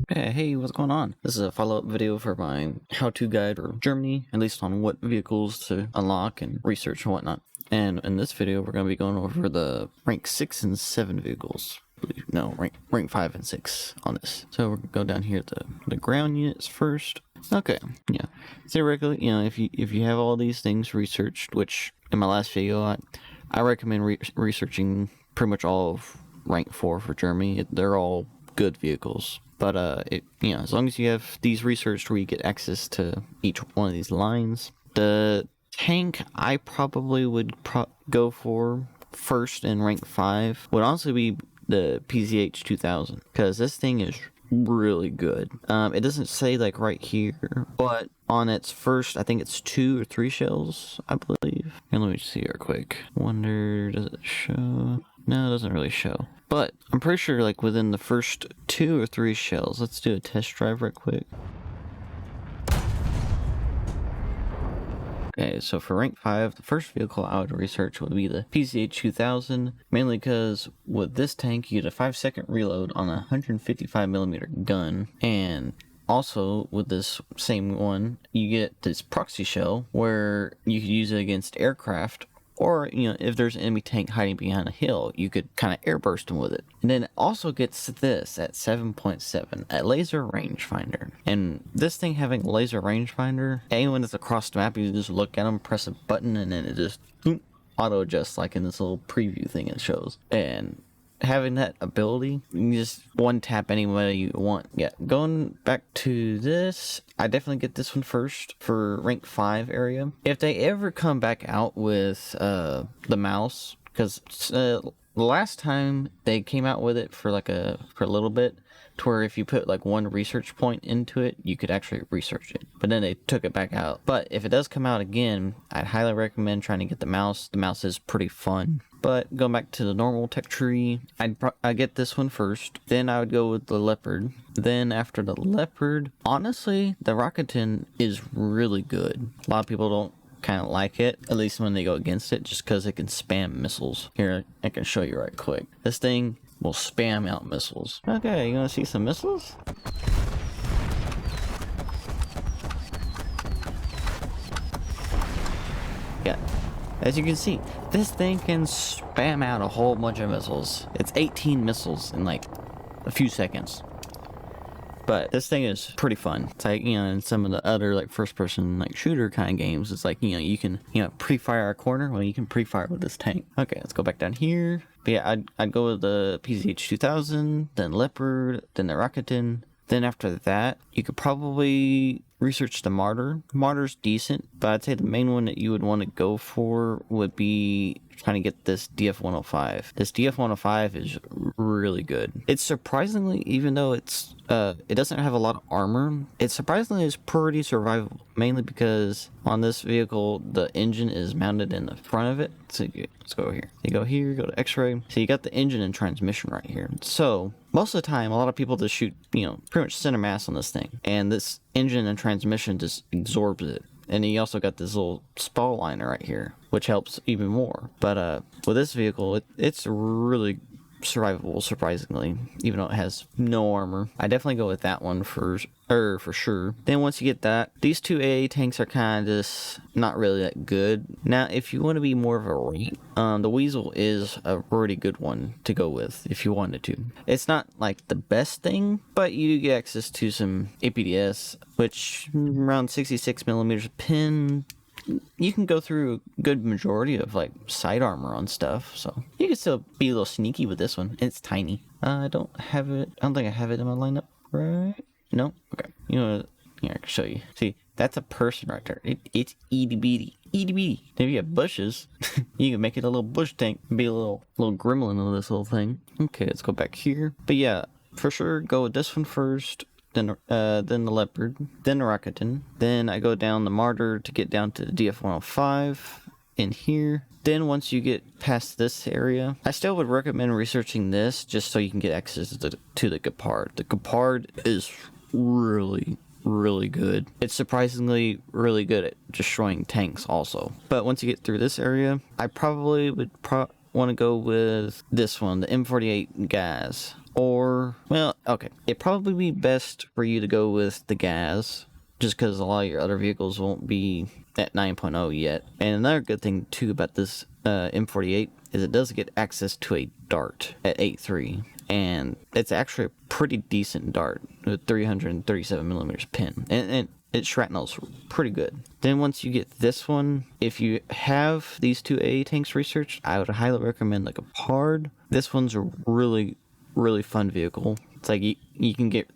Hey, what's going on? This is a follow-up video for my how-to guide for Germany, at least on what vehicles to unlock and research and whatnot. And in this video, we're going to be going over the rank 6 and 7 vehicles. No, rank 5 and 6 on this. So we're going to go down here to the ground units first. Okay, yeah. Theoretically, if you have all these things researched, which in my last video, I recommend researching pretty much all of rank 4 for Germany. They're all good vehicles. But as long as you have these researched where you get access to each one of these lines, the tank I probably would go for first in rank 5 would honestly be the PZH 2000, because this thing is really good. It doesn't say like right here, but on its first, I think it's 2 or 3 shells, I believe. And let me see here quick. Wonder, does it show? No, it doesn't really show. But I'm pretty sure like within the first 2 or 3 shells. Let's do a test drive right quick. Okay, so for rank 5, the first vehicle I would research would be the PZH 2000, mainly because with this tank you get a 5-second reload on a 155mm gun, and also with this same one you get this proxy shell where you could use it against aircraft. Or, if there's an enemy tank hiding behind a hill, you could kind of airburst them with it. And then it also gets this at 7.7, a laser rangefinder. And this thing having a laser rangefinder, anyone that's across the map, you just look at them, press a button, and then it just auto adjusts like in this little preview thing it shows. And having that ability, you can just one tap anybody you want. Yeah, going back to this, I definitely get this one first for rank 5 area. If they ever come back out with the mouse, because the last time they came out with it for a little bit, to where if you put like one research point into it, you could actually research it. But then they took it back out. But if it does come out again, I'd highly recommend trying to get the mouse. The mouse is pretty fun. But going back to the normal tech tree, I'd get this one first. Then I would go with the Leopard. Then after the Leopard, honestly, the RakJPz is really good. A lot of people don't kind of like it, at least when they go against it, just because it can spam missiles. Here, I can show you right quick. This thing will spam out missiles. Okay, you want to see some missiles? Yeah. As you can see, this thing can spam out a whole bunch of missiles. It's 18 missiles in like a few seconds. But this thing is pretty fun. It's like, in some of the other like first person like shooter kind of games, it's like, you can, pre-fire a corner. Well, you can pre-fire with this tank. Okay, let's go back down here. But yeah, I'd go with the PZH 2000, then Leopard, then the RakJPz. Then after that, you could probably research the Martyr. Martyr's decent, but I'd say the main one that you would want to go for would be trying to get this DF-105. This DF-105 is really good. It's surprisingly, even though it doesn't have a lot of armor, it surprisingly is pretty survivable. Mainly because on this vehicle, the engine is mounted in the front of it. So let's go here. You go here, go to X-ray. So you got the engine and transmission right here. So most of the time, a lot of people just shoot, pretty much center mass on this thing. And this engine and transmission just absorbs it. And you also got this little spall liner right here, which helps even more. But with this vehicle, it's really survivable, surprisingly, even though it has no armor. I definitely go with that one for sure. Then once you get that, these two AA tanks are kind of just not really that good. Now, if you want to be more of a rank, the Wiesel is a really good one to go with if you wanted to. It's not like the best thing, but you do get access to some APDS, which around 66mm pin. You can go through a good majority of like side armor on stuff, so you can still be a little sneaky with this one. It's tiny. I don't think I have it in my lineup, right? No? Okay. Here, I can show you. See, that's a person right there. It's itty bitty. Itty bitty. If you have bushes, you can make it a little bush tank. Be a little gremlin of this little thing. Okay, let's go back here. But yeah, for sure, go with this one first. Then the Leopard, then the RakJPz. Then I go down the Martyr to get down to the DF-105 in here. Then once you get past this area, I still would recommend researching this just so you can get access to the Gepard. The Gepard is really, really good. It's surprisingly really good at destroying tanks also. But once you get through this area, I probably would want to go with this one, the M48 Gas. or, well, okay, it'd probably be best for you to go with the gas, just because a lot of your other vehicles won't be at 9.0 yet. And another good thing too about this M48 is it does get access to a dart at 8.3, and it's actually a pretty decent dart with 337 millimeters pin, and it shrapnel's pretty good. Then once you get this one, if you have these two AA tanks researched, I would highly recommend like a Pard. This one's a really fun vehicle. It's like you can get,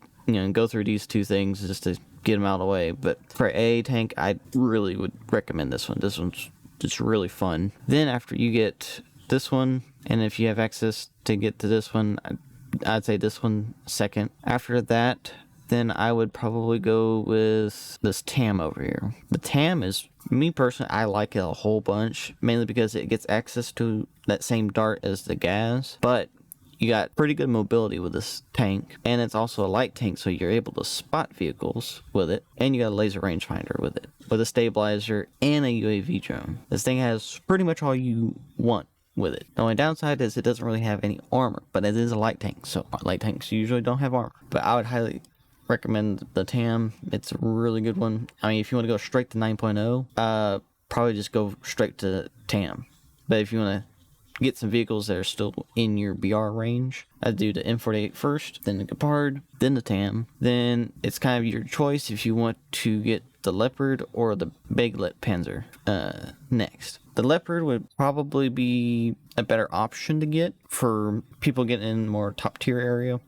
go through these two things just to get them out of the way. But for AA tank, I really would recommend this one. This one's just really fun. Then after you get this one, and if you have access to get to this one, I'd say this one second. After that, then I would probably go with this TAM over here. The TAM is, me personally, I like it a whole bunch, mainly because it gets access to that same dart as the gas, but you got pretty good mobility with this tank, and it's also a light tank, so you're able to spot vehicles with it, and you got a laser rangefinder with it, with a stabilizer and a UAV drone. This thing has pretty much all you want with it. The only downside is it doesn't really have any armor, but it is a light tank, so light tanks usually don't have armor. But I would highly recommend the TAM. It's a really good one. I mean, if you want to go straight to 9.0, probably just go straight to TAM. But if you want to get some vehicles that are still in your BR range, I'd do the M48 first, then the Leopard, then the TAM. Then it's kind of your choice if you want to get the Leopard or the WarThunder next. The Leopard would probably be a better option to get for people getting in more top tier area.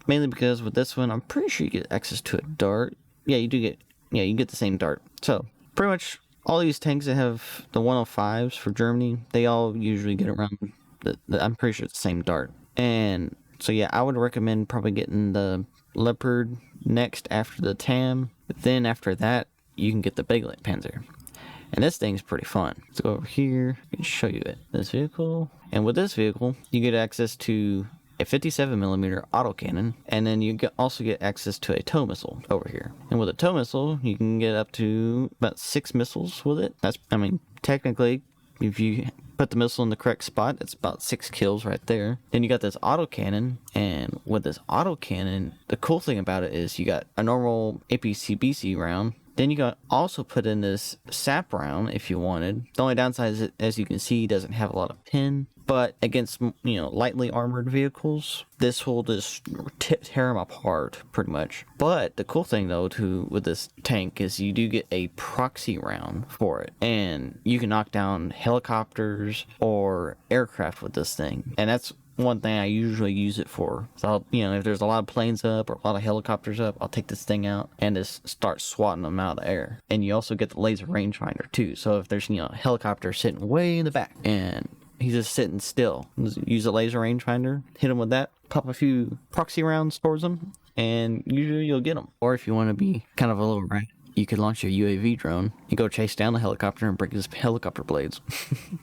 Mainly because with this one, I'm pretty sure you get access to a dart. Yeah, you do get, you get the same dart. So pretty much all these tanks that have the 105s for Germany, they all usually get around I'm pretty sure it's the same dart. And so yeah, I would recommend probably getting the Leopard next after the TAM. But then after that, you can get the WarThunder. And this thing's pretty fun. Let's go over here and show you it. This vehicle. And with this vehicle, you get access to a 57mm autocannon, and then you also get access to a tow missile over here. And with a tow missile, you can get up to about 6 missiles with it. That's, I mean, technically, if you put the missile in the correct spot, it's about 6 kills right there. Then you got this autocannon, and with this autocannon, the cool thing about it is you got a normal APC-BC round. Then you got also put in this SAP round if you wanted. The only downside is it, as you can see, doesn't have a lot of pin. But against, lightly armored vehicles, this will just tear them apart, pretty much. But the cool thing, though, with this tank is you do get a proxy round for it. And you can knock down helicopters or aircraft with this thing. And that's one thing I usually use it for. So, if there's a lot of planes up or a lot of helicopters up, I'll take this thing out and just start swatting them out of the air. And you also get the laser rangefinder, too. So if there's, a helicopter sitting way in the back and he's just sitting still, use a laser rangefinder, hit him with that, pop a few proxy rounds towards him, and usually you'll get him. Or if you want to be kind of a little rat, you could launch your UAV drone and go chase down the helicopter and break his helicopter blades.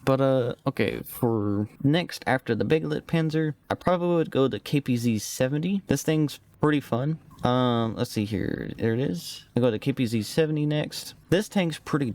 But, okay, for next, after the WarThunder, I probably would go to KPZ-70. This thing's pretty fun. Let's see here. There it is. I go to KPZ-70 next. This tank's pretty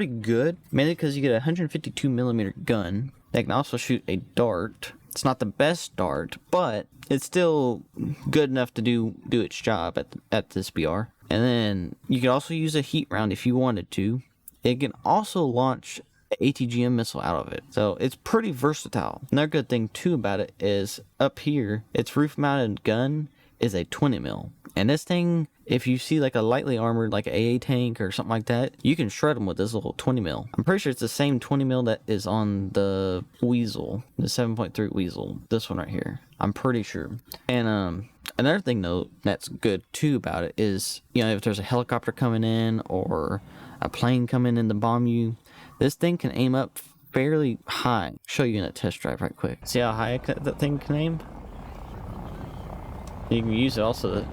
good, mainly because you get a 152mm gun that can also shoot a dart. It's not the best dart, but it's still good enough to do its job at this BR. And then you can also use a heat round if you wanted to. It can also launch an ATGM missile out of it. So it's pretty versatile. Another good thing too about it is up here, its roof mounted gun is a 20mm. And this thing, if you see like a lightly armored like an AA tank or something like that, you can shred them with this little 20mm. I'm pretty sure it's the same 20mm that is on the Wiesel, the 7.3 Wiesel, this one right here. I'm pretty sure. And another thing though that's good too about it is, if there's a helicopter coming in or a plane coming in to bomb you, this thing can aim up fairly high. I'll show you in a test drive right quick. See how high that thing can aim? You can use it also to...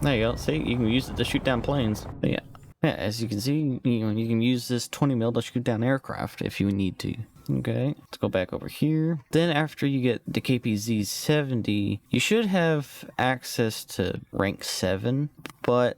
There you go. See, you can use it to shoot down planes. But yeah, as you can see, you can use this 20mm to shoot down aircraft if you need to. Okay, let's go back over here. Then after you get the KPZ-70, you should have access to rank 7. But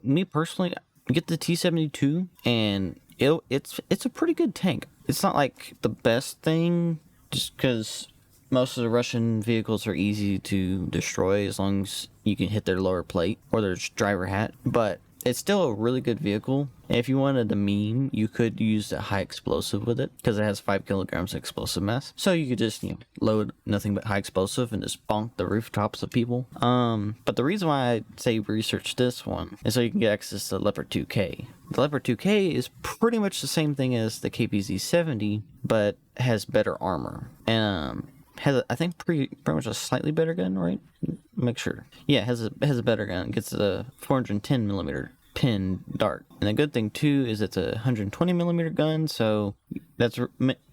me personally, get the T-72, and it's a pretty good tank. it's not like the best thing, just because most of the Russian vehicles are easy to destroy as long as you can hit their lower plate or their driver hat. But it's still a really good vehicle. And if you wanted a meme, you could use a high explosive with it because it has 5 kilograms of explosive mass. So you could just, load nothing but high explosive and just bonk the rooftops of people. But the reason why I say research this one is so you can get access to Leopard 2K. The Leopard 2K is pretty much the same thing as the KPZ-70, but has better armor. And has I think pretty much a slightly better gun, right? Make sure. Yeah, it has a better gun. It gets a 410 millimeter pin dart. And the good thing too is it's a 120 millimeter gun, so that's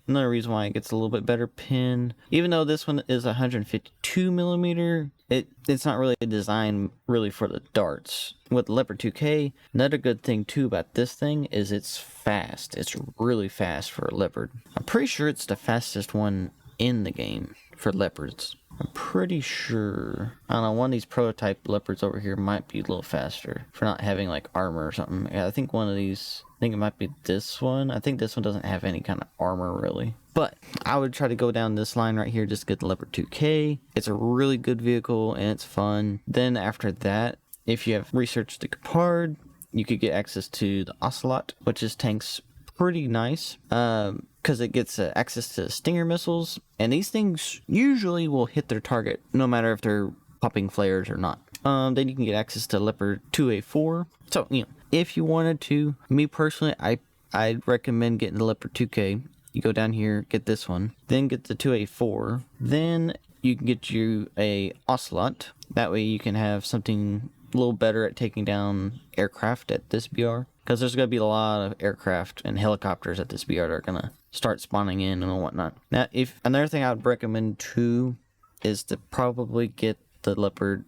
another reason why it gets a little bit better pin. Even though this one is 152 millimeter, it's not really designed really for the darts. With the Leopard 2K, another good thing too about this thing is it's fast. It's really fast for a Leopard. I'm pretty sure it's the fastest one in the game for Leopards. I'm pretty sure. I don't know, one of these prototype Leopards over here might be a little faster for not having like armor or something. Yeah, I think one of these, I think it might be this one. I think this one doesn't have any kind of armor really. But I would try to go down this line right here, just get the Leopard 2K. It's a really good vehicle and it's fun. Then after that, if you have researched the Gepard, you could get access to the Ocelot, which is tanks pretty nice. Because it gets access to Stinger missiles, and these things usually will hit their target no matter if they're popping flares or not. Then you can get access to Leopard 2A4. So, if you wanted to, me personally, I'd recommend getting the Leopard 2K. You go down here, get this one, then get the 2A4, then you can get you a Ocelot. That way you can have something a little better at taking down aircraft at this BR. Because there's going to be a lot of aircraft and helicopters at this BR that are going to start spawning in and whatnot. Now, another thing I would recommend too is to probably get the Gepard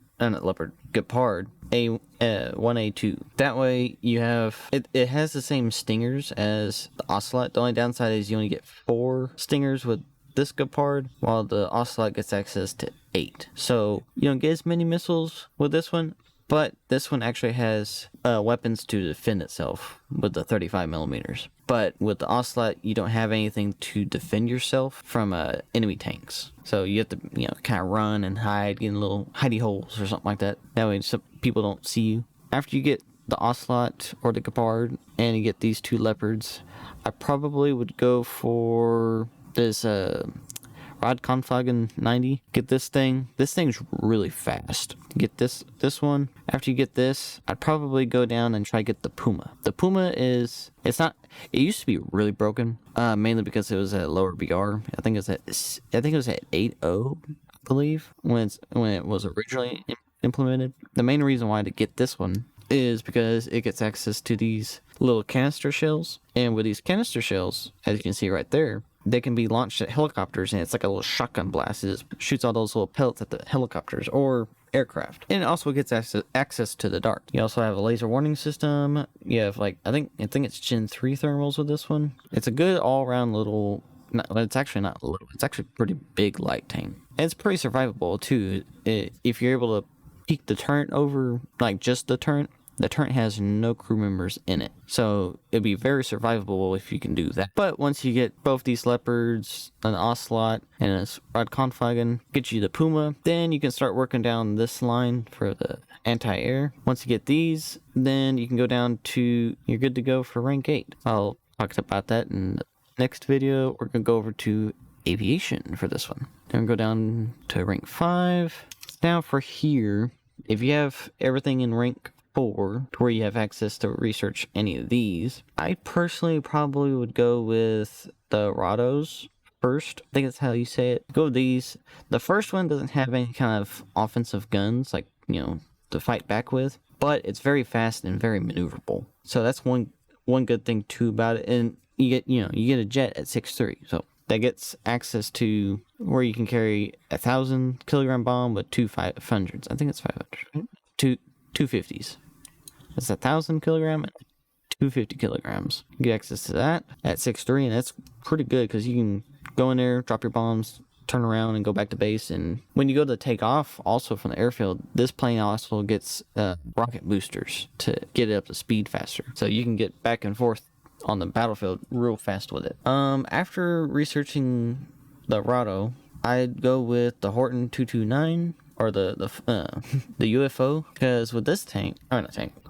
A1A2. That way you have it has the same stingers as the Ocelot. The only downside is you only get 4 stingers with this Gepard, while the Ocelot gets access to 8. So you don't get as many missiles with this one. But this one actually has weapons to defend itself with the 35 millimeters. But with the Ocelot, you don't have anything to defend yourself from enemy tanks. So you have to, kind of run and hide, get in little hidey holes or something like that. That way some people don't see you. After you get the Ocelot or the Gepard and you get these 2 Leopards, I probably would go for this Rodkonfagen 90. Get this thing. This thing's really fast. Get this one. After you get this, I'd probably go down and try to get the Puma. The Puma it used to be really broken, mainly because it was at lower BR. I think it was at 8.0, I believe, when it was originally implemented. The main reason why to get this one is because it gets access to these little canister shells, and with these canister shells, as you can see right there, they can be launched at helicopters, and it's like a little shotgun blast. It just shoots all those little pellets at the helicopters or aircraft. And it also gets access to the dart. You also have a laser warning system. You have I think it's Gen 3 thermals with this one. It's a good all-around little, it's actually not little, it's actually a pretty big light tank. And it's pretty survivable too. If you're able to peek the turret over, just the turret has no crew members in it. So it'd be very survivable if you can do that. But once you get both these Leopards, an Ocelot, and a Rodkonfagen, get you the Puma, then you can start working down this line for the anti-air. Once you get these, then you can go down to, you're good to go for rank 8. I'll talk about that in the next video. We're going to go over to aviation for this one. Then we'll go down to rank 5. Now for here, if you have everything in rank 4 to where you have access to research any of these, I personally probably would go with the Rados first. I think that's how you say it. Go with these. The first one doesn't have any kind of offensive guns to fight back with, but it's very fast and very maneuverable. So that's one good thing too about it. And you get a jet at 6.3, so that gets access to where you can carry 1,000 kilogram bomb with 2 500s. I think it's 500, right? 250s. That's 1,000 kilogram and 250 kilograms. You get access to that at 6.3, and that's pretty good because you can go in there, drop your bombs, turn around, and go back to base. And when you go to take off, also from the airfield, this plane also gets rocket boosters to get it up to speed faster. So you can get back and forth on the battlefield real fast with it. After researching the Rado, I'd go with the Horton 229 or the UFO, because with this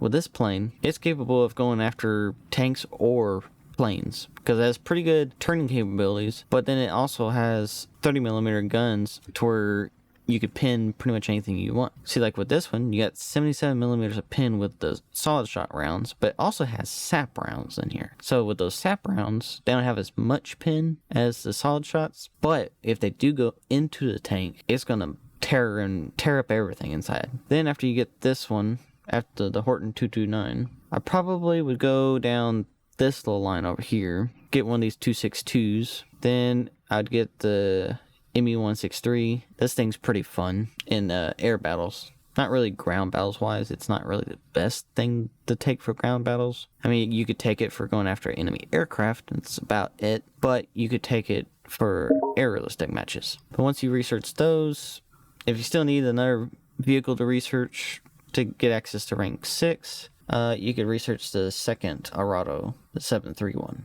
with this plane, it's capable of going after tanks or planes because it has pretty good turning capabilities, but then it also has 30mm guns to where you could pin pretty much anything you want. See, like with this one, you got 77mm of pin with the solid shot rounds, but it also has sap rounds in here. So with those sap rounds, they don't have as much pin as the solid shots, but if they do go into the tank, it's gonna tear up everything inside. Then after you get this one, after the Horton 229, I probably would go down this little line over here, get one of these 262s. Then I'd get the ME-163. This thing's pretty fun in air battles. Not really ground battles wise. It's not really the best thing to take for ground battles. I mean, you could take it for going after enemy aircraft. That's about it. But you could take it for aerialistic matches. But once you research those, if you still need another vehicle to research to get access to rank 6, you could research the second Arado, the 731.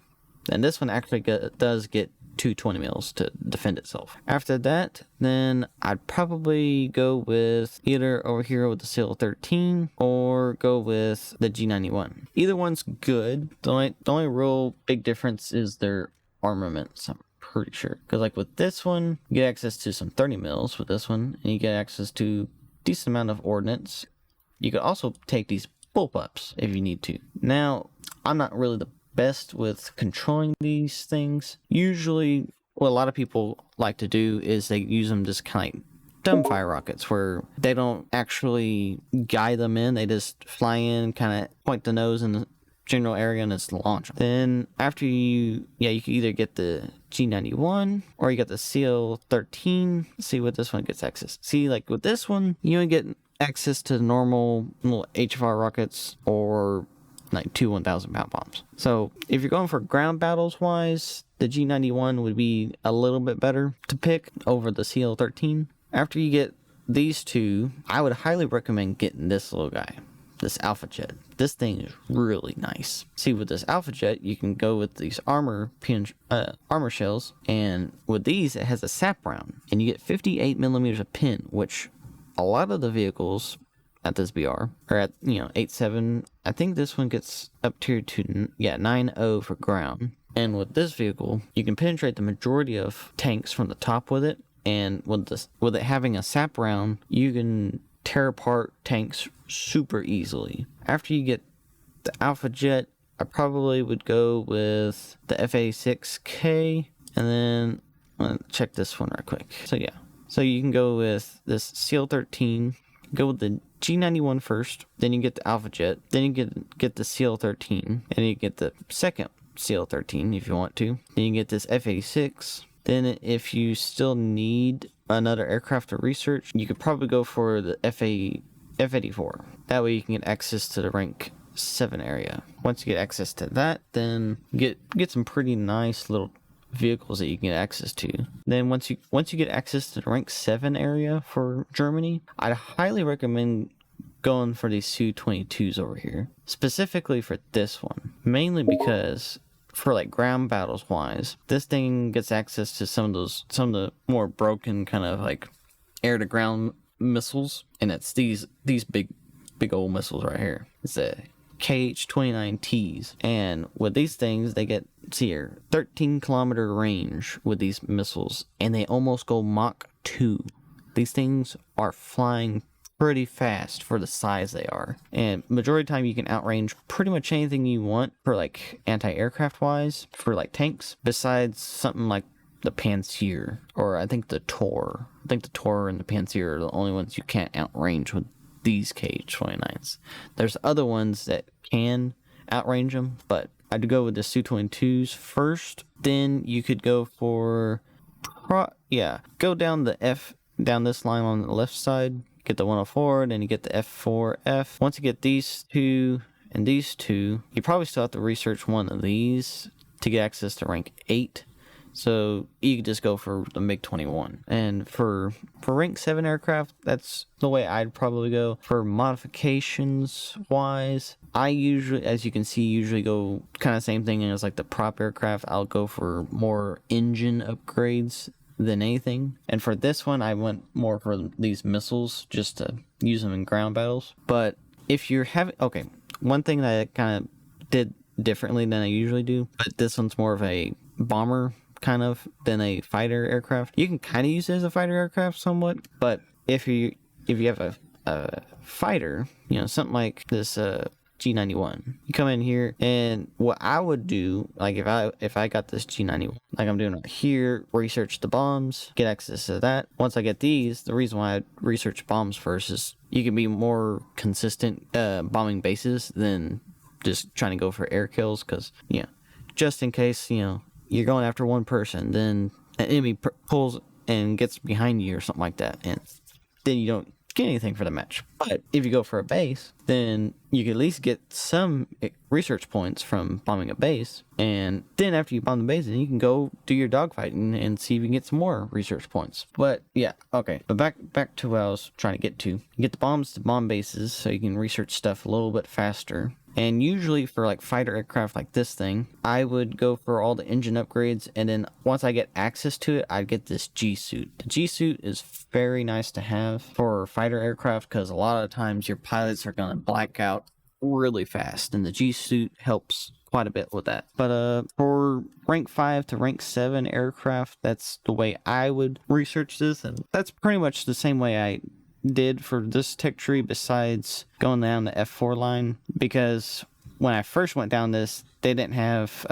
And this one actually does get 220 mils to defend itself. After that, then I'd probably go with either over here with the CL-13 or go with the G91. Either one's good. The only real big difference is their armaments, I'm pretty sure. Because like with this one, you get access to some 30 mils with this one, and you get access to a decent amount of ordnance. You could also take these bullpups if you need to. Now, I'm not really the best with controlling these things. Usually what a lot of people like to do is they use them just kind of like dumbfire rockets, where they don't actually guide them in, they just fly in, kind of point the nose in the general area and just launch them. Then after you can either get the G91 or you get the CL-13. See what this one gets access. See, like with this one, you only get access to normal little HFR rockets or like 2 1,000-pound bombs. So if you're going for ground battles wise, the G91 would be a little bit better to pick over the CL-13. After you get these two, I would highly recommend getting this little guy, this Alpha Jet. This thing is really nice. See, with this Alpha Jet, you can go with these armor shells, and with these, it has a sap round, and you get 58mm of pin, which a lot of the vehicles at this BR are at 8.7. I think this one gets up tier to 9.0 for ground. And with this vehicle, you can penetrate the majority of tanks from the top with it. And with it having a sap round, you can tear apart tanks super easily. After you get the Alpha Jet, I probably would go with the F-86K, and then I'm gonna check this one right quick. So you can go with this CL-13, go with the G91 first, then you get the Alpha Jet, then you get the CL-13, and you get the second CL-13 if you want to. Then you get this F-86. Then if you still need another aircraft to research, you could probably go for the F-84. That way you can get access to the rank 7 area. Once you get access to that, then get some pretty nice little vehicles that you can get access to. Then once you get access to the rank 7 area for Germany, I'd highly recommend going for these Su-22s over here, specifically for this one, mainly because for like ground battles wise, this thing gets access to some of the more broken kind of like air to ground missiles, and it's these big old missiles right here. It's a KH-29Ts, and with these things they get, see here, 13-kilometer range with these missiles, and they almost go Mach 2. These things are flying pretty fast for the size they are, and majority of the time you can outrange pretty much anything you want for like anti-aircraft wise, for like tanks, besides something like the Panzer, or I think the Tor. I think the Tor and the Panzer are the only ones you can't outrange with these KH-29s. There's other ones that can outrange them, but I'd go with the Su-22s first. Then you could go for go down this line on the left side, get the 104, then you get the F4F. Once you get these two and these two, you probably still have to research one of these to get access to rank 8. So you could just go for the MiG-21. And for rank 7 aircraft, that's the way I'd probably go. For modifications wise, I usually, as you can see, usually go kind of same thing as like the prop aircraft. I'll go for more engine upgrades than anything. And for this one, I went more for these missiles just to use them in ground battles. But if you're having, okay, one thing that I kind of did differently than I usually do, but this one's more of a bomber kind of than a fighter aircraft. You can kind of use it as a fighter aircraft somewhat, but if you have a fighter, you know, something like this G91, you come in here, and what I would do, like if I got this G91, like I'm doing right here, research the bombs, get access to that. Once I get these, the reason why I research bombs first is you can be more consistent bombing bases than just trying to go for air kills, because, you know, just in case, you know, you're going after one person, then an enemy pulls and gets behind you or something like that, and then you don't get anything for the match. But if you go for a base, then you can at least get some research points from bombing a base, and then after you bomb the base, then you can go do your dogfighting and see if you can get some more research points. But yeah, okay, but back to what I was trying to get to. You get the bombs to bomb bases so you can research stuff a little bit faster. And usually for like fighter aircraft like this thing, I would go for all the engine upgrades, and then once I get access to it, I'd get this G-suit. The G-suit is very nice to have for fighter aircraft because a lot of times your pilots are going to black out really fast, and the G-suit helps quite a bit with that. But for rank 5 to rank 7 aircraft, that's the way I would research this, and that's pretty much the same way I did for this tech tree, besides going down the F4 line, because when I first went down this, they didn't have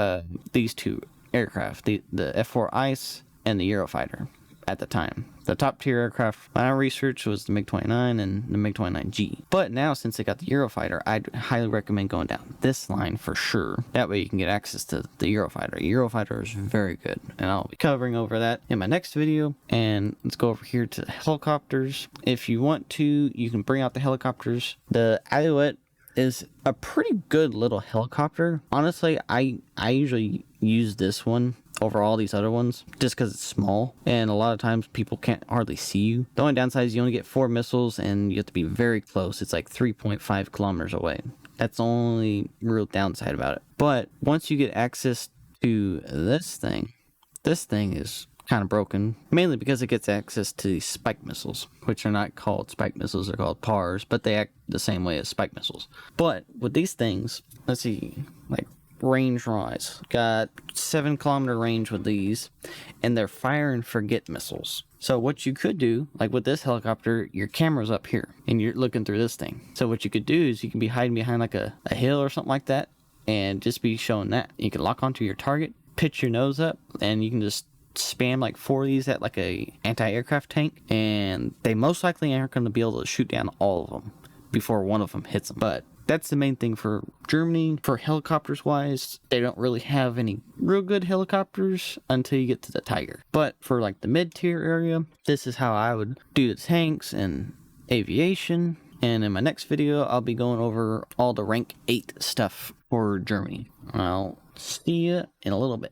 these two aircraft, the F4 ICE and the Eurofighter at the time. The top tier aircraft when I researched was the MiG-29 and the MiG-29G. But now, since they got the Eurofighter, I'd highly recommend going down this line for sure. That way you can get access to the Eurofighter. Eurofighter is very good, and I'll be covering over that in my next video. And let's go over here to the helicopters. If you want to, you can bring out the helicopters. The Alouette is a pretty good little helicopter. Honestly, I usually use this one over all these other ones just because it's small, and a lot of times people can't hardly see you. The only downside is you only get 4 missiles, and you have to be very close. It's like 3.5 kilometers away. That's the only real downside about it. But once you get access to this thing is kind of broken, mainly because it gets access to these spike missiles, which are not called spike missiles, they're called PARs, but they act the same way as spike missiles. But with these things, let's see, like range wise, got 7 kilometer range with these, and they're fire and forget missiles. So what you could do, like with this helicopter, your camera's up here and you're looking through this thing. So what you could do is you can be hiding behind like a hill or something like that, and just be showing that. You can lock onto your target, pitch your nose up, and you can just spam like 4 of these at like a anti-aircraft tank, and they most likely aren't going to be able to shoot down all of them before one of them hits them. But that's the main thing for Germany. For helicopters wise, they don't really have any real good helicopters until you get to the Tiger. But for like the mid-tier area, this is how I would do the tanks and aviation. And in my next video, I'll be going over all the rank 8 stuff for Germany. I'll see you in a little bit.